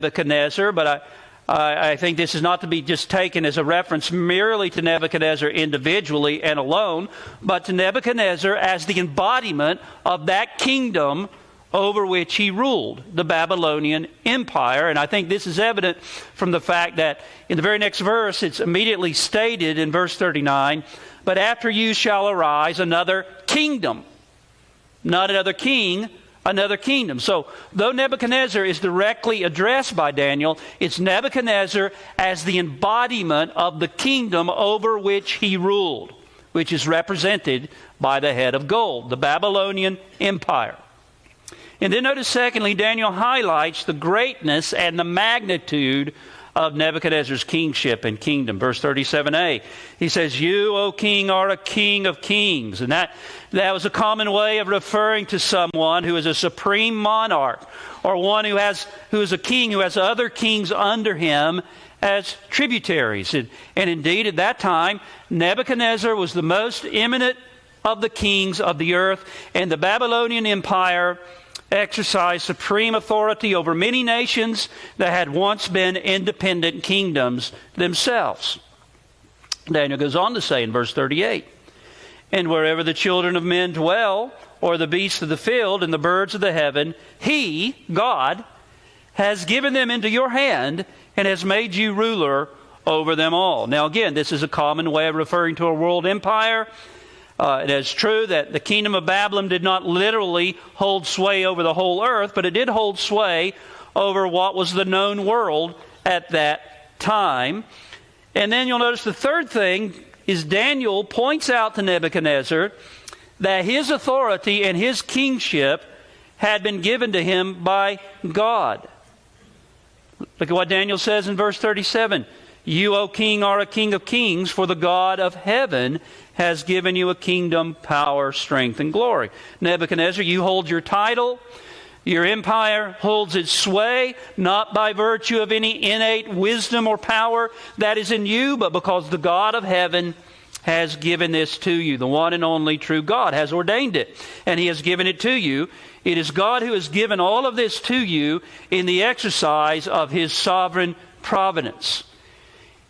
Nebuchadnezzar, but I think this is not to be just taken as a reference merely to Nebuchadnezzar individually and alone, but to Nebuchadnezzar as the embodiment of that kingdom over which he ruled, the Babylonian Empire. And I think this is evident from the fact that in the very next verse, it's immediately stated in verse 39, "But after you shall arise another kingdom," not another king, another kingdom. So, though Nebuchadnezzar is directly addressed by Daniel, it's Nebuchadnezzar as the embodiment of the kingdom over which he ruled, which is represented by the head of gold, the Babylonian Empire. And then notice, secondly, Daniel highlights the greatness and the magnitude of Nebuchadnezzar's kingship and kingdom. Verse 37a, he says, "You, O king, are a king of kings." And that was a common way of referring to someone who is a supreme monarch, or one who is a king who has other kings under him as tributaries. And indeed, at that time, Nebuchadnezzar was the most eminent of the kings of the earth, and the Babylonian Empire exercised supreme authority over many nations that had once been independent kingdoms themselves. Daniel goes on to say in verse 38, "And wherever the children of men dwell, or the beasts of the field and the birds of the heaven, He, God, has given them into your hand and has made you ruler over them all." Now again, this is a common way of referring to a world empire. It is true that the kingdom of Babylon did not literally hold sway over the whole earth, but it did hold sway over what was the known world at that time. And then you'll notice the third thing is Daniel points out to Nebuchadnezzar that his authority and his kingship had been given to him by God. Look at what Daniel says in verse 37. "You, O king, are a king of kings, for the God of heaven has given you a kingdom, power, strength, and glory." Nebuchadnezzar, you hold your title. Your empire holds its sway, not by virtue of any innate wisdom or power that is in you, but because the God of heaven has given this to you. The one and only true God has ordained it, and He has given it to you. It is God who has given all of this to you in the exercise of His sovereign providence.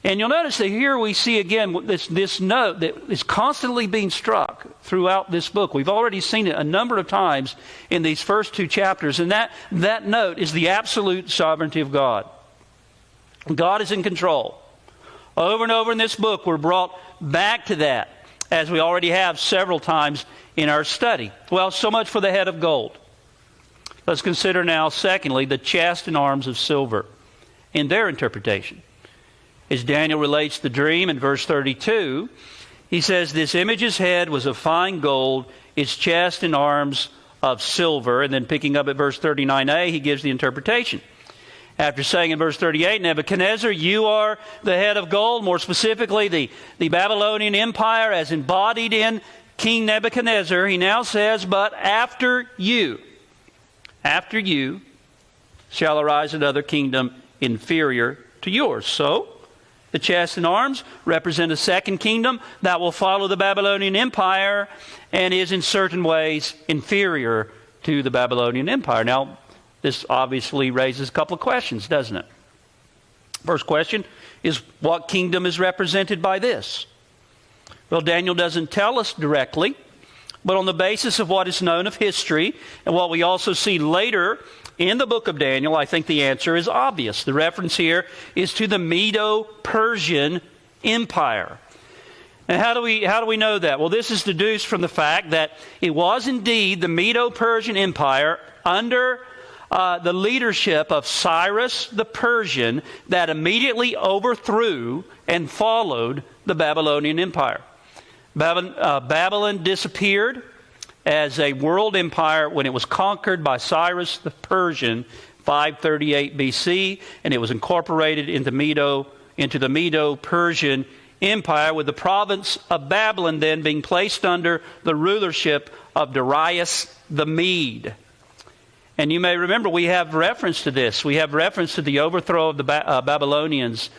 And you'll notice that here we see again this note that is constantly being struck throughout this book. We've already seen it a number of times in these first two chapters, and that note is the absolute sovereignty of God. God is in control. Over and over in this book, we're brought back to that, as we already have several times in our study. Well, so much for the head of gold. Let's consider now, secondly, the chest and arms of silver in their interpretation. As Daniel relates the dream in verse 32, he says, "This image's head was of fine gold, its chest and arms of silver." And then picking up at verse 39a, he gives the interpretation. After saying in verse 38, "Nebuchadnezzar, you are the head of gold," more specifically the Babylonian Empire as embodied in King Nebuchadnezzar, he now says, "But after you shall arise another kingdom inferior to yours." So, the chest and arms represent a second kingdom that will follow the Babylonian Empire and is in certain ways inferior to the Babylonian Empire. Now, this obviously raises a couple of questions, doesn't it? First question is, what kingdom is represented by this? Well, Daniel doesn't tell us directly, but on the basis of what is known of history and what we also see later in the book of Daniel, I think the answer is obvious. The reference here is to the Medo-Persian Empire. And how do we know that? Well, this is deduced from the fact that it was indeed the Medo-Persian Empire under the leadership of Cyrus the Persian that immediately overthrew and followed the Babylonian Empire. Babylon disappeared as a world empire when it was conquered by Cyrus the Persian, 538 BC, and it was incorporated into the Medo-Persian Empire, with the province of Babylon then being placed under the rulership of Darius the Mede. And you may remember we have reference to this. We have reference to the overthrow of the Babylonians